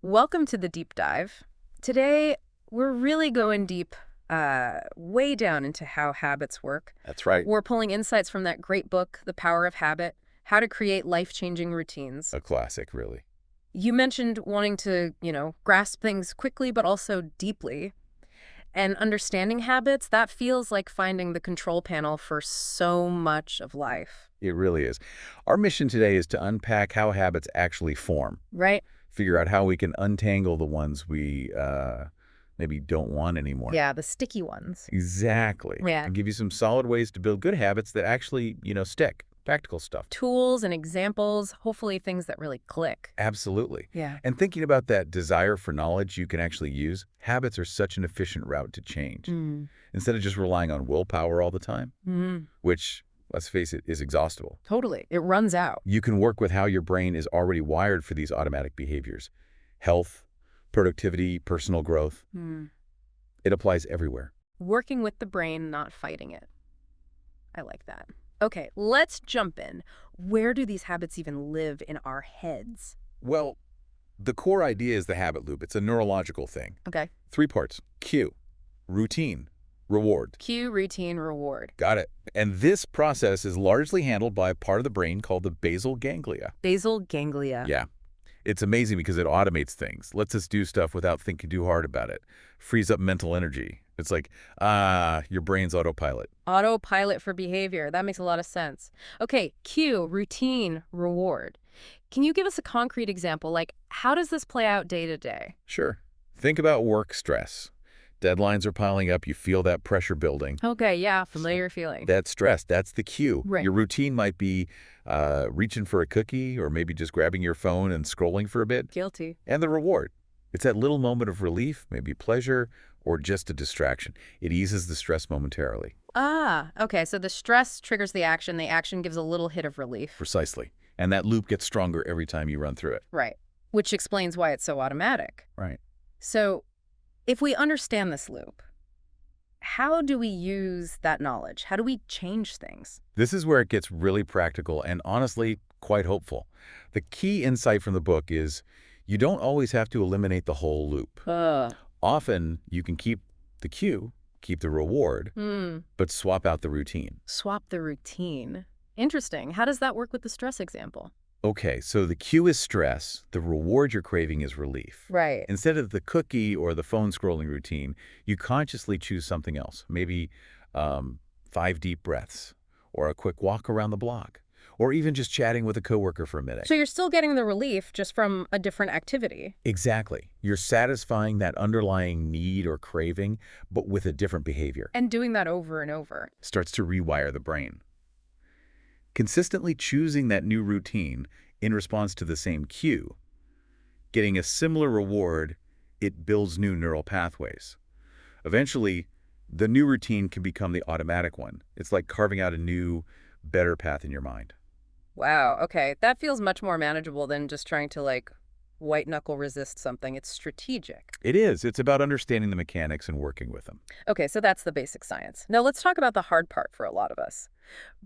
Welcome to the deep dive. Today, we're really going deep, way down into how habits work. That's right. We're pulling insights from that great book, The Power of Habit, How to Create Life-Changing Routines. A classic, really. You mentioned wanting to, grasp things quickly but also deeply. And understanding habits, that feels like finding the control panel for so much of life. It really is. Our mission today is to unpack how habits actually form. Right? Figure out how we can untangle the ones we maybe don't want anymore. Yeah, the sticky ones. Exactly. Yeah. And give you some solid ways to build good habits that actually, stick. Practical stuff. Tools and examples, hopefully things that really click. Absolutely. Yeah. And thinking about that desire for knowledge you can actually use, habits are such an efficient route to change. Instead of just relying on willpower all the time, which, let's face it, is exhaustible. Totally. It runs out. You can work with how your brain is already wired for these automatic behaviors. Health, productivity, personal growth. It applies everywhere. Working with the brain, not fighting it. I like that. Okay, let's jump in. Where do these habits even live in our heads? Well, the core idea is the habit loop. It's a neurological thing. Okay. 3 parts. Cue, routine, reward. Cue, routine, reward. Got it. And this process is largely handled by a part of the brain called the basal ganglia. Basal ganglia. Yeah. It's amazing because it automates things, lets us do stuff without thinking too hard about it, frees up mental energy. It's like, your brain's autopilot. Autopilot for behavior. That makes a lot of sense. Okay, cue, routine, reward. Can you give us a concrete example? Like, how does this play out day to day? Sure. Think about work stress. Deadlines are piling up. You feel that pressure building. Okay, yeah, familiar feeling. That stress, that's the cue. Right. Your routine might be reaching for a cookie or maybe just grabbing your phone and scrolling for a bit. Guilty. And the reward. It's that little moment of relief, maybe pleasure, or just a distraction. It eases the stress momentarily. Okay, so the stress triggers the action gives a little hit of relief. Precisely. And that loop gets stronger every time you run through it. Right, which explains why it's so automatic. Right. So, if we understand this loop, how do we use that knowledge? How do we change things? This is where it gets really practical and honestly quite hopeful. The key insight from the book is you don't always have to eliminate the whole loop. Often you can keep the cue, keep the reward, but swap out the routine. Swap the routine. Interesting. How does that work with the stress example? Okay, so the cue is stress. The reward you're craving is relief. Right. Instead of the cookie or the phone scrolling routine, you consciously choose something else. Maybe 5 deep breaths or a quick walk around the block or even just chatting with a coworker for a minute. So you're still getting the relief just from a different activity. Exactly. You're satisfying that underlying need or craving, but with a different behavior. And doing that over and over. Starts to rewire the brain. Consistently choosing that new routine in response to the same cue, getting a similar reward, it builds new neural pathways. Eventually, the new routine can become the automatic one. It's like carving out a new, better path in your mind. Wow, okay. That feels much more manageable than just trying to, white-knuckle resist something. It's strategic. It is. It's about understanding the mechanics and working with them. Okay, so that's the basic science. Now let's talk about the hard part for a lot of us.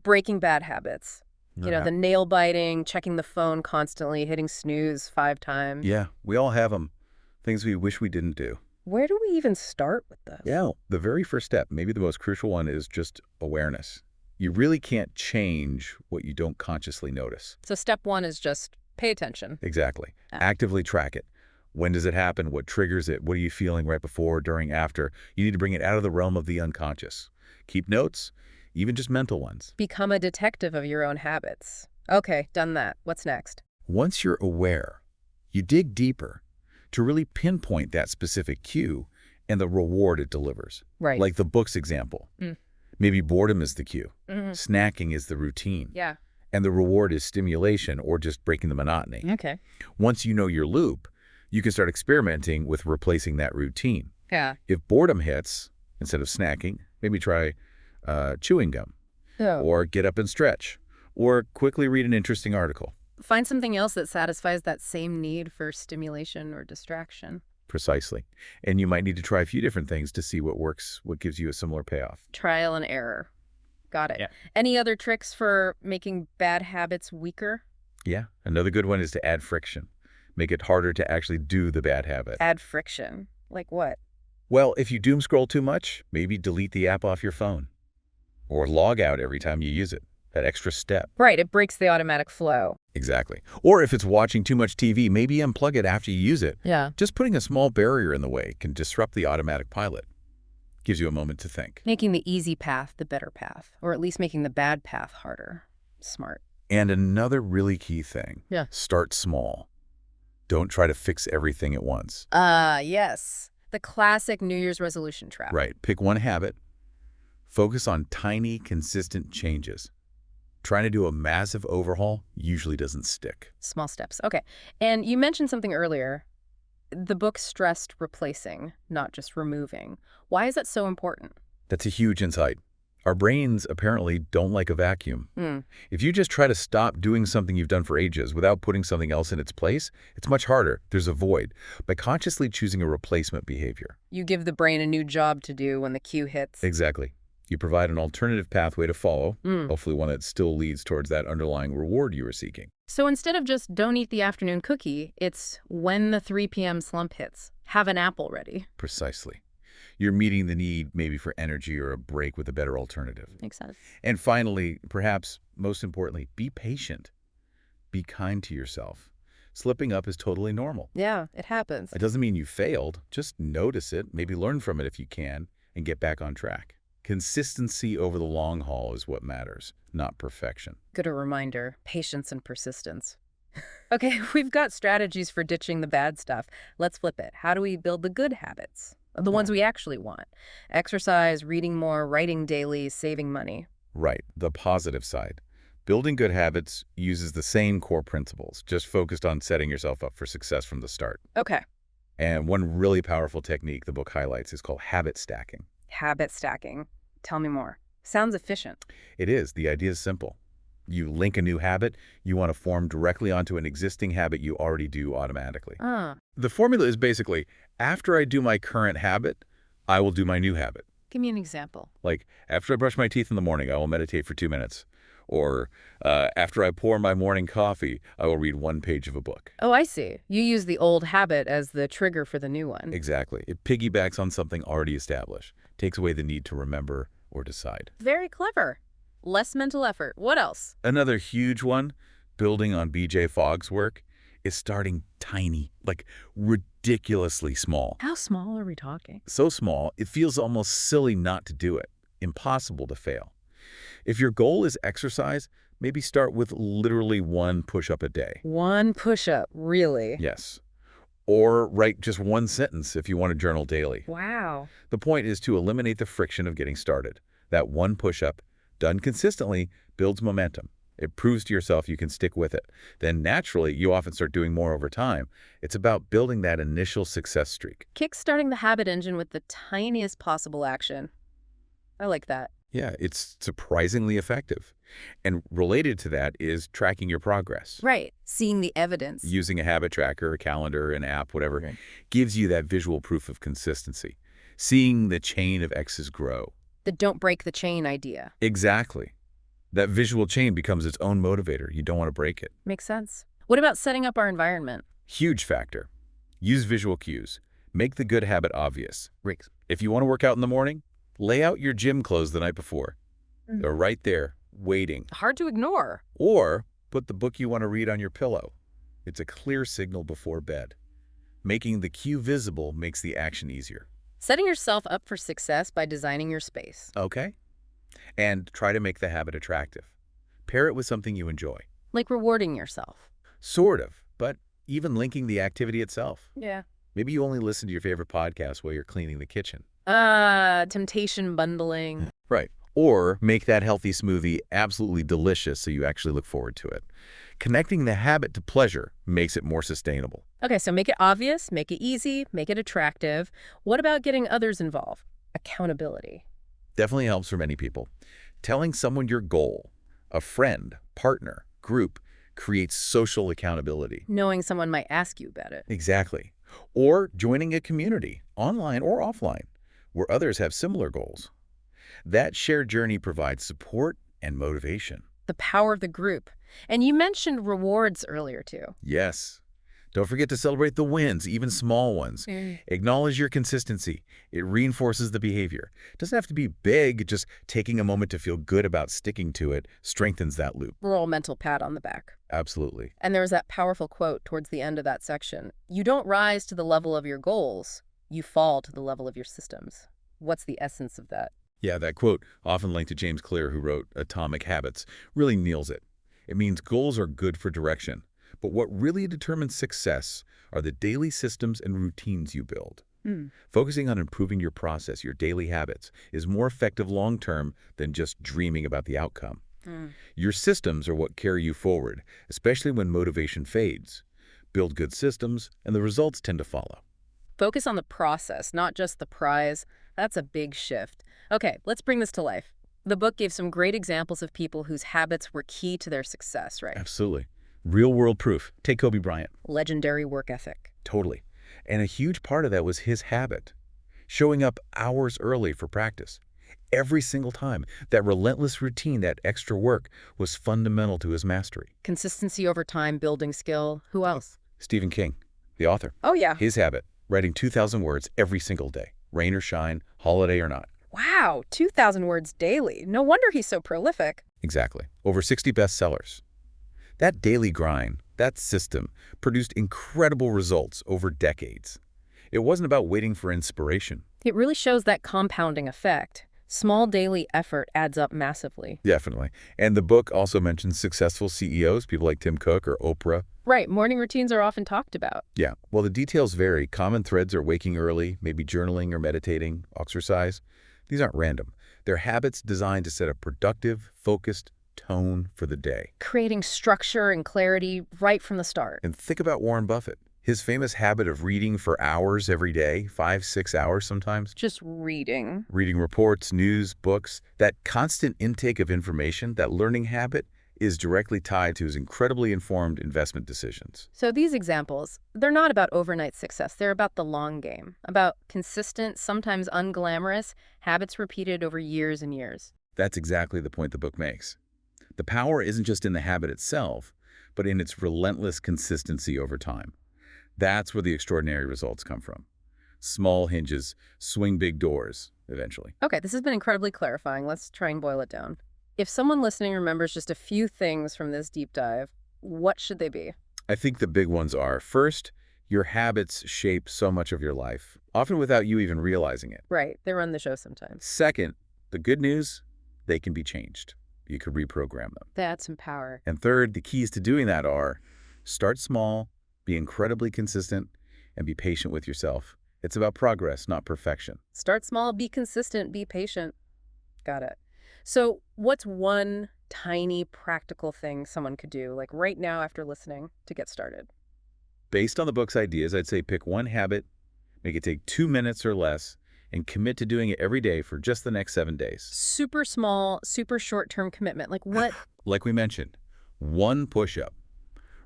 Breaking bad habits. The nail biting, checking the phone constantly, hitting snooze 5 times. Yeah, we all have them. Things we wish we didn't do. Where do we even start with this? Yeah, the very first step, maybe the most crucial one, is just awareness. You really can't change what you don't consciously notice. So step 1 is just pay attention. Exactly. Actively track it. When does it happen? What triggers it? What are you feeling right before, during, after? You need to bring it out of the realm of the unconscious. Keep notes, even just mental ones. Become a detective of your own habits. Okay, done that. What's next? Once you're aware, you dig deeper to really pinpoint that specific cue and the reward it delivers. Right. Like the book's example. Maybe boredom is the cue. Snacking is the routine. Yeah. And the reward is stimulation or just breaking the monotony. Okay. Once you know your loop, you can start experimenting with replacing that routine. Yeah. If boredom hits, instead of snacking, maybe try chewing gum, or get up and stretch, or quickly read an interesting article. Find something else that satisfies that same need for stimulation or distraction. Precisely. And you might need to try a few different things to see what works, what gives you a similar payoff. Trial and error. Got it. Yeah. Any other tricks for making bad habits weaker? Yeah. Another good one is to add friction. make it harder to actually do the bad habit. Add friction. Like what? Well, if you doom scroll too much, maybe delete the app off your phone. Or log out every time you use it. That extra step. Right, it breaks the automatic flow. Exactly. Or if it's watching too much TV, maybe unplug it after you use it. Yeah. Just putting a small barrier in the way can disrupt the automatic pilot. Gives you a moment to think. Making the easy path the better path, or at least making the bad path harder. Smart. And another really key thing. Yeah. Start small. Don't try to fix everything at once. Yes. The classic New Year's resolution trap. Right. Pick one habit. Focus on tiny, consistent changes. Trying to do a massive overhaul usually doesn't stick. Small steps. Okay. And you mentioned something earlier. The book stressed replacing, not just removing. Why is that so important? That's a huge insight. Our brains apparently don't like a vacuum. Hmm. If you just try to stop doing something you've done for ages without putting something else in its place, it's much harder. There's a void. By consciously choosing a replacement behavior. You give the brain a new job to do when the cue hits. Exactly. You provide an alternative pathway to follow, Hmm. hopefully one that still leads towards that underlying reward you were seeking. So instead of just don't eat the afternoon cookie, it's when the 3 p.m. slump hits, have an apple ready. Precisely. You're meeting the need maybe for energy or a break with a better alternative. Makes sense. And finally, perhaps most importantly, be patient. Be kind to yourself. Slipping up is totally normal. Yeah, it happens. It doesn't mean you failed. Just notice it, maybe learn from it if you can, and get back on track. Consistency over the long haul is what matters, not perfection. Good a reminder, patience and persistence. Okay, we've got strategies for ditching the bad stuff. Let's flip it. How do we build the good habits? The ones we actually want. Exercise, reading more, writing daily, saving money. Right, the positive side. Building good habits uses the same core principles, just focused on setting yourself up for success from the start. Okay. And one really powerful technique the book highlights is called habit stacking. Habit stacking. Tell me more. Sounds efficient. It is. The idea is simple. You link a new habit you want to form directly onto an existing habit you already do automatically. The formula is basically, after I do my current habit, I will do my new habit. Give me an example. Like, after I brush my teeth in the morning, I will meditate for 2 minutes. Or after I pour my morning coffee, I will read 1 page of a book. Oh, I see. You use the old habit as the trigger for the new one. Exactly. It piggybacks on something already established, takes away the need to remember or decide. Very clever. Less mental effort. What else? Another huge one, building on B.J. Fogg's work, is starting tiny, like ridiculously small. How small are we talking? So small, it feels almost silly not to do it, impossible to fail. If your goal is exercise, maybe start with literally 1 push-up a day. 1 push-up, really? Yes. Or write just 1 sentence if you want to journal daily. Wow. The point is to eliminate the friction of getting started. That 1 push-up, done consistently, builds momentum. It proves to yourself you can stick with it. Then naturally, you often start doing more over time. It's about building that initial success streak. Kickstarting the habit engine with the tiniest possible action. I like that. Yeah, it's surprisingly effective. And related to that is tracking your progress. Right. Seeing the evidence. Using a habit tracker, a calendar, an app, whatever, gives you that visual proof of consistency. Seeing the chain of X's grow. The don't break the chain idea. Exactly. That visual chain becomes its own motivator. You don't want to break it. Makes sense. What about setting up our environment? Huge factor. Use visual cues. Make the good habit obvious. If you want to work out in the morning, lay out your gym clothes the night before. They're right there, waiting. Hard to ignore. Or put the book you want to read on your pillow. It's a clear signal before bed. Making the cue visible makes the action easier. Setting yourself up for success by designing your space. Okay? And try to make the habit attractive. Pair it with something you enjoy. Like rewarding yourself. Sort of, but even linking the activity itself. Yeah. Maybe you only listen to your favorite podcast while you're cleaning the kitchen. Temptation bundling. Right. Or make that healthy smoothie absolutely delicious so you actually look forward to it. Connecting the habit to pleasure makes it more sustainable. Okay, so make it obvious, make it easy, make it attractive. What about getting others involved? Accountability. Definitely helps for many people. Telling someone your goal, a friend, partner, group, creates social accountability. Knowing someone might ask you about it. Exactly. Or joining a community, online or offline, where others have similar goals. That shared journey provides support and motivation. The power of the group. And you mentioned rewards earlier, too. Yes. Don't forget to celebrate the wins, even small ones. Acknowledge your consistency. It reinforces the behavior. It doesn't have to be big, just taking a moment to feel good about sticking to it strengthens that loop. Rural mental pat on the back. Absolutely. And there was that powerful quote towards the end of that section. You don't rise to the level of your goals, you fall to the level of your systems. What's the essence of that? Yeah, that quote, often linked to James Clear, who wrote Atomic Habits, really nails it. It means goals are good for direction, but what really determines success are the daily systems and routines you build. Focusing on improving your process, your daily habits, is more effective long-term than just dreaming about the outcome. Your systems are what carry you forward, especially when motivation fades. Build good systems, and the results tend to follow. Focus on the process, not just the prize. That's a big shift. Okay, let's bring this to life. The book gave some great examples of people whose habits were key to their success, right? Absolutely. Real-world proof. Take Kobe Bryant. Legendary work ethic. Totally. And a huge part of that was his habit. Showing up hours early for practice. Every single time. That relentless routine, that extra work, was fundamental to his mastery. Consistency over time, building skill. Who else? Stephen King, the author. Oh, yeah. His habit, writing 2,000 words every single day, rain or shine, holiday or not. Wow, 2,000 words daily. No wonder he's so prolific. Exactly. Over 60 bestsellers. That daily grind, that system, produced incredible results over decades. It wasn't about waiting for inspiration. It really shows that compounding effect. Small daily effort adds up massively. Definitely. And the book also mentions successful CEOs, people like Tim Cook or Oprah. Right, morning routines are often talked about. Yeah, well, the details vary. Common threads are waking early, maybe journaling or meditating, exercise. These aren't random. They're habits designed to set a productive, focused tone for the day. Creating structure and clarity right from the start. And think about Warren Buffett. His famous habit of reading for hours every day, 5, 6 hours sometimes. Just reading. Reading reports, news, books. That constant intake of information, that learning habit, is directly tied to his incredibly informed investment decisions. So these examples, they're not about overnight success. They're about the long game, about consistent, sometimes unglamorous, habits repeated over years and years. That's exactly the point the book makes. The power isn't just in the habit itself, but in its relentless consistency over time. That's where the extraordinary results come from. Small hinges swing big doors, eventually. Okay, this has been incredibly clarifying. Let's try and boil it down. If someone listening remembers just a few things from this deep dive, what should they be? I think the big ones are, first, your habits shape so much of your life, often without you even realizing it. Right, they run the show sometimes. Second, the good news, they can be changed. You could reprogram them. That's empower. And third, the keys to doing that are start small, be incredibly consistent, and be patient with yourself. It's about progress, not perfection. Start small, be consistent, be patient. Got it. So what's one tiny practical thing someone could do, like right now after listening, to get started? Based on the book's ideas, I'd say pick one habit, make it take 2 minutes or less, and commit to doing it every day for just the next 7 days. Super small, super short-term commitment. Like what? Like we mentioned, one push-up,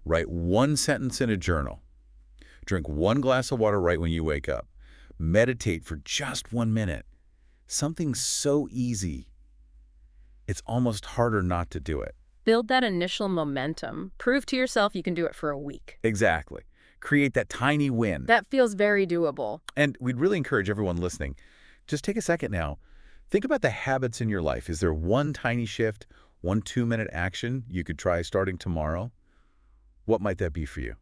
write one sentence in a journal, drink one glass of water right when you wake up, meditate for just 1 minute. Something so easy, it's almost harder not to do it. Build that initial momentum. Prove to yourself you can do it for a week. Exactly. Create that tiny win. That feels very doable. And we'd really encourage everyone listening, just take a second now. Think about the habits in your life. Is there one tiny shift, one 2-minute action you could try starting tomorrow? What might that be for you?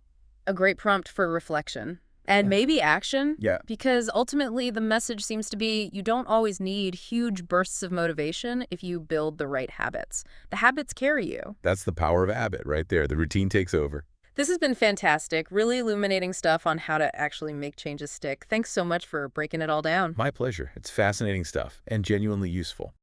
A great prompt for reflection. And maybe action. Yeah. Because ultimately the message seems to be you don't always need huge bursts of motivation if you build the right habits. The habits carry you. That's the power of habit right there. The routine takes over. This has been fantastic, really illuminating stuff on how to actually make changes stick. Thanks so much for breaking it all down. My pleasure. It's fascinating stuff and genuinely useful.